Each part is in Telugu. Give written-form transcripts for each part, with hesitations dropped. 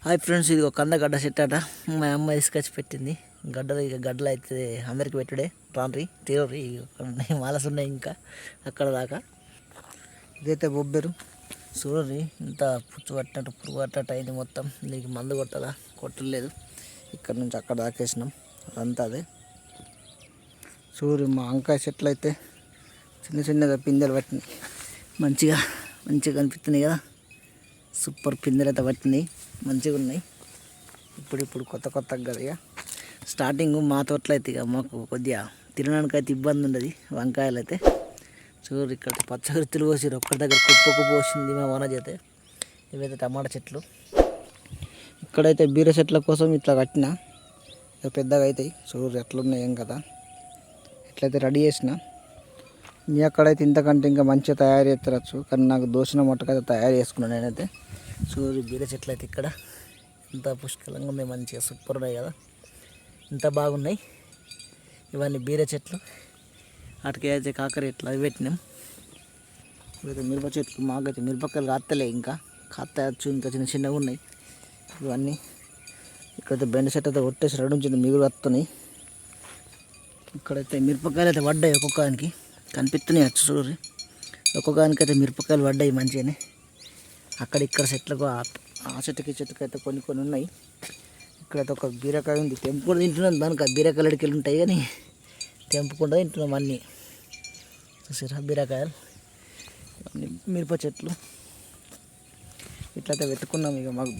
హాయ్ ఫ్రెండ్స్, ఇది ఒక కందగడ్డ చెట్టు అట. మా అమ్మ తీసుకొచ్చి పెట్టింది. గడ్డలు అయితే అందరికి పెట్టుడే రాన్రి తీరరి మాలస్ ఉన్నాయి ఇంకా అక్కడ దాకా. ఇదైతే బొబ్బెరు చూడరి, ఇంత పుచ్చు పట్టినట్టు పురుగు పట్టినట్టు అయింది మొత్తం. నీకు మందు కొట్టదా? కొట్టలేదు. ఇక్కడ నుంచి అక్కడ దాకేసినాం. అదంతా అదే చూడు. మా వంకాయ చెట్లు అయితే చిన్న చిన్నగా పిందెలు పట్టినాయి. మంచిగా కనిపిస్తున్నాయి కదా. సూపర్ పిందెలు అయితే పట్టినాయి, మంచిగా ఉన్నాయి. ఇప్పుడు కొత్తగా కదా ఇక స్టార్టింగ్ మా తోటలో అయితే ఇక మాకు కొద్దిగా తినడానికి అయితే ఇబ్బంది ఉండదు. వంకాయలు అయితే చూడు, ఇక్కడ పచ్చగుర్తులు పోసిరు. ఒక్కడి దగ్గర కుప్పకు పోసింది మా వనజ అయితే. ఇవైతే టమాటా చెట్లు. ఇక్కడైతే బీర చెట్ల కోసం ఇట్లా కట్టిన, ఇక పెద్దగా అవుతాయి. చూడు ఎట్లున్నాయి ఏం కదా. ఇట్లయితే రెడీ చేసిన. మీ అక్కడైతే ఇంతకంటే ఇంకా మంచిగా తయారు చేస్తారచ్చు, కానీ నాకు దోసిన మట్టుకైతే తయారు చేసుకున్నాను నేనైతే. చూడు బీర చెట్లు అయితే ఇక్కడ ఇంత పుష్కలంగా ఉన్నాయి, మంచిగా సూపర్ ఉన్నాయి కదా. ఇంత బాగున్నాయి. ఇవన్నీ బీర చెట్లు. వాటికి అయితే కాకర ఇట్లా అవి పెట్టినాం. ఇవైతే మిరప చెట్లు. మాకైతే మిరపకాయలు కాస్తలే, ఇంకా కాస్తచ్చు, ఇంకా చిన్నగా ఉన్నాయి ఇవన్నీ. ఇక్కడైతే బెండ చెట్టు అయితే కొట్టేసి రెండు నుంచి మిగులు వస్తున్నాయి. ఇక్కడైతే మిరపకాయలు అయితే పడ్డాయి, ఒక్కొక్కదానికి కనిపిస్తున్నాయి. వచ్చి చూడు, ఒక్కొక్కదానికి అయితే మిరపకాయలు పడ్డాయి మంచిగానే. అక్కడ ఇక్కడ చెట్లకు ఆ చెట్టుకి అయితే కొన్ని ఉన్నాయి. ఇక్కడైతే ఒక బీరకాయ ఉంది, తెంపుకొని తింటున్నాను. దానికి ఆ బీరకాయలు అడికెళ్ళి ఉంటాయి కానీ తెంపుకుండా తింటున్నాం అన్నీ. చూసారా బీరకాయలు, అన్నీ మిరప చెట్లు. ఇట్లయితే వెతుకున్నాం. ఇక మాకు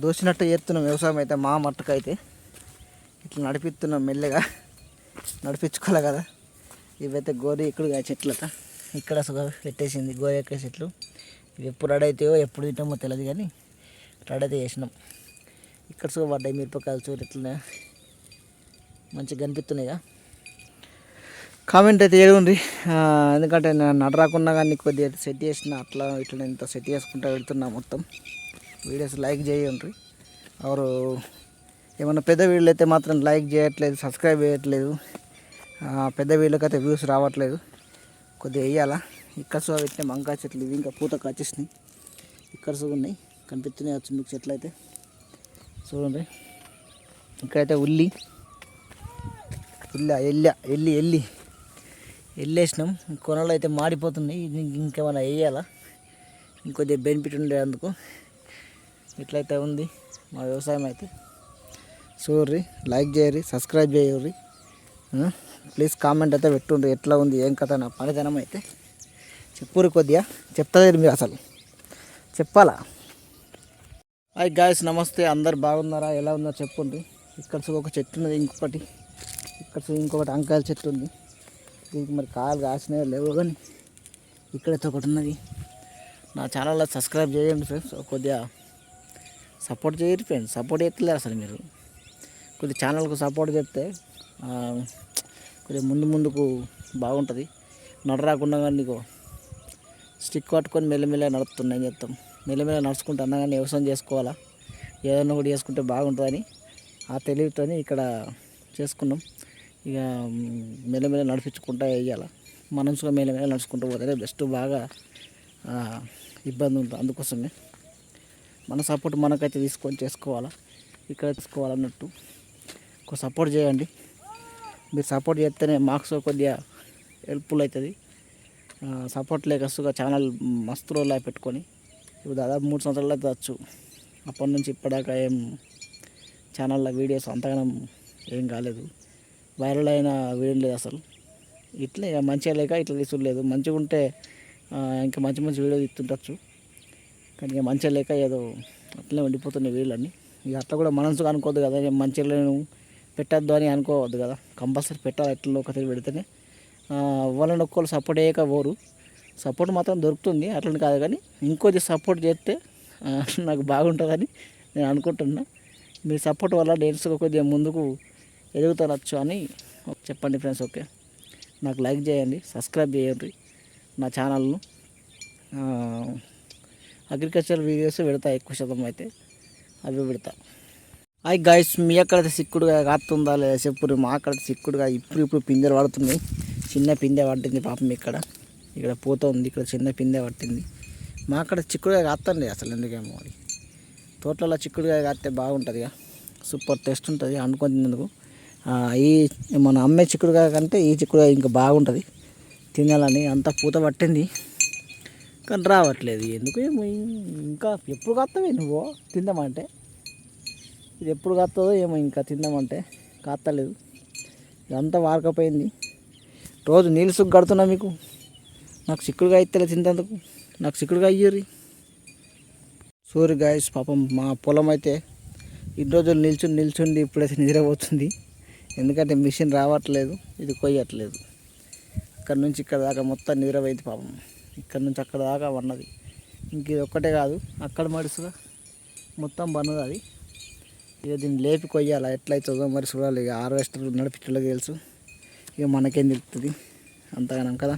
దోసినట్టు చేస్తున్నాం వ్యవసాయం అయితే. మా మట్టుకైతే ఇట్లా నడిపిస్తున్నాం, మెల్లగా నడిపించుకోవాలి కదా. ఇవైతే గోరి ఎక్కుడుగా చెట్లట. ఇక్కడ సుగా పెట్టేసింది గోరెక్కాయ చెట్లు. ఇవి ఎప్పుడు రెడీ అవుతాయో ఎప్పుడు తింటామో తెలియదు, కానీ రెడీ అయితే చేసినాం. ఇక్కడ సుగా పడ్డాయి మిరపకాయలు. చూడు ఎట్లా మంచిగా కనిపిస్తున్నాయిగా. కామెంట్ అయితే ఏడుండ్రి, ఎందుకంటే నేను నడరాకున్నా కానీ కొద్దిగా సెట్ చేసిన అట్లా ఇట్లా ఇంత సెట్ చేసుకుంటూ వెళ్తున్నా. మొత్తం వీడియోస్ లైక్ చేయండి. ఎవరు ఏమన్నా పెద్ద వీడియోలు అయితే మాత్రం లైక్ చేయట్లేదు, సబ్స్క్రైబ్ చేయట్లేదు. పెద్ద వీడియోకి అయితే వ్యూస్ రావట్లేదు, కొద్దిగా వేయాలా. ఇక్కడ సో పెట్టిన వంకాయ చెట్లు. ఇవి ఇంకా పూత కాచేసినాయి. ఇక్కడ సో ఉన్నాయి, కనిపిస్తున్నాయి వచ్చు మీకు చెట్లు అయితే. చూడండి, ఇక్కడైతే ఎల్లి వేసినాం. కొనలు అయితే మాడిపోతున్నాయి. ఇంకేమైనా వేయాలా, ఇంకొద్దిగా బెనిఫిట్ ఉండే అందుకు. ఇట్లయితే ఉంది మా వ్యవసాయం అయితే. చూడ్రి, లైక్ చేయరి, సబ్స్క్రైబ్ చేయరి, ప్లీజ్ కామెంట్ అయితే పెట్టుండ్రి. ఎట్లా ఉంది ఏం కథ నా పనితనం అయితే చెప్పుర్రి. కొద్దిగా చెప్తలేరు మీరు, అసలు చెప్పాలా. హాయ్ గాయ్స్, నమస్తే. అందరు బాగున్నారా? ఎలా ఉందో చెప్పుండ్రి. ఇక్కడ ఒక చెట్టు ఉన్నది, ఇంకొకటి వంకాయల చెట్టు ఉంది. దీనికి మరి కాయలు కాసినాయో లేవో కానీ ఇక్కడైతే ఒకటి ఉన్నది. నా ఛానల్లో సబ్స్క్రైబ్ చేయండి ఫ్రెండ్స్. కొద్దిగా సపోర్ట్ చేయరు ఫ్రెండ్స్. సపోర్ట్ చేస్తలేరు అసలు మీరు. కొద్దిగా ఛానల్కు సపోర్ట్ చేస్తే కొద్దిగా ముందుకు బాగుంటుంది. నడరాకుండా కానీ నీకు స్టిక్ పట్టుకొని మెల్లమెల్ల నడుపుతున్నాయి. ఏం చెప్తాం, మెల్లమెల్ల నడుచుకుంటూ అన్నా కానీ వ్యవసాయం చేసుకోవాలా, ఏదన్నా కూడా చేసుకుంటే బాగుంటుందని ఆ తెలివితో ఇక్కడ చేసుకున్నాం. ఇక మెల్లమెల్ల నడిపించుకుంటూ వేయాలి. మనసుగా మెల్లమెల్ల నడుచుకుంటూ పోతే బెస్ట్. బాగా ఇబ్బంది ఉంటుంది, అందుకోసమే మన సపోర్ట్ మనకైతే తీసుకొని చేసుకోవాలా, ఇక్కడ తీసుకోవాలన్నట్టు. ఒక సపోర్ట్ చేయండి. మీరు సపోర్ట్ చేస్తేనే మార్క్స్ కొద్దిగా హెల్ప్ఫుల్ అవుతుంది. సపోర్ట్ లేకస్తుగా ఛానల్ మస్తు రోజులు పెట్టుకొని ఇప్పుడు దాదాపు 3 సంవత్సరాలు అయితే వచ్చు. అప్పటి నుంచి ఇప్పటిదాకా ఏం ఛానల్లో వీడియోస్ అంతగానం ఏం కాలేదు, వైరల్ అయిన వీడియో లేదు అసలు. ఇట్లా మంచిగా లేక ఇట్లా తీసులేదు. మంచిగా ఉంటే ఇంకా మంచి వీడియో ఇస్తుండొచ్చు, కానీ ఇక మంచిగా లేక ఏదో అట్లనే ఉండిపోతున్నాయి వీడియోలన్నీ. ఇక అట్లా కూడా మనసుగా అనుకోవద్దు కదా, మంచిగా నేను పెట్టద్దు అని అనుకోవద్దు కదా. కంపల్సరీ పెట్టాలి. ఎట్లా ఒకటి పెడితేనే వాళ్ళని ఒక్కళ్ళు సపోర్ట్ చేయక పోరు. సపోర్ట్ మాత్రం దొరుకుతుంది, అట్లని కాదు, కానీ ఇంకొద్ది సపోర్ట్ చేస్తే నాకు బాగుంటుందని నేను అనుకుంటున్నా. మీ సపోర్ట్ వల్ల నేను కొద్దిగా ముందుకు ఎదుగుతారచ్చు అని చెప్పండి ఫ్రెండ్స్. ఓకే, నాకు లైక్ చేయండి, సబ్స్క్రైబ్ చేయండి నా ఛానల్ను. అగ్రికల్చర్ వీడియోస్ పెడతా, ఎక్కువ శాతం అయితే అవి పెడతా. హాయ్ గాయ్స్, మీ అక్కడైతే సిక్కుడుగా కాస్తుందా లేదా చెప్పురు. మా అక్కడ సిక్కుడుగా ఇప్పుడు పిందెలు పడుతున్నాయి. చిన్న పిందె పట్టింది పాపం. ఇక్కడ పూత ఉంది, ఇక్కడ చిన్న పిందె పట్టింది. మా అక్కడ చిక్కుడుగా కాస్తుంది అసలు, ఎందుకేమో అది తోటలలో చిక్కుడుకాయ కాస్తే బాగుంటుంది ఇక సూపర్ టేస్ట్ ఉంటుంది వండుకొని తిన్నందుకు. ఈ మన అమ్మే చిక్కుడుకాయ కంటే ఈ చిక్కుడుకాయ ఇంకా బాగుంటుంది తినాలని. అంత పూత పట్టింది కానీ రావట్లేదు ఎందుకు ఏమో. ఇంకా ఎప్పుడు కాస్తావే నువ్వు తిందామంటే? ఇది ఎప్పుడు కాస్తుందో ఏమో ఇంకా తిందామంటే కాస్తలేదు. ఇదంతా వారకపోయింది. రోజు నీళ్ళు సుగ్గు కడుతున్నా మీకు. నాకు చిక్కుడుకాయ ఇస్తలే తింటందుకు. నాకు చిక్కుడుకాయ ఇయ్యరి. సూర్య గాయస్ పాపం మా పొలం అయితే ఇన్ని రోజులు నిల్చుండి ఇప్పుడైతే నిద్రపోతుంది. ఎందుకంటే మిషన్ రావట్లేదు, ఇది కొయ్యట్లేదు. ఇక్కడ నుంచి ఇక్కడ దాకా మొత్తం నిద్రపోయింది పాపం. ఇక్కడ నుంచి అక్కడ దాకా వన్నది. ఇంక ఇది ఒక్కటే కాదు, అక్కడ మడుసుగా మొత్తం బన్నది అది. ఇక దీన్ని లేపి కొయ్యాలి. ఎట్లయితుందో మరి చూడాలి. ఇక హార్వెస్టర్ నడిపించడానికి తెలుసు. ఇక మనకేం తెలుస్తుంది అంతగానం కదా.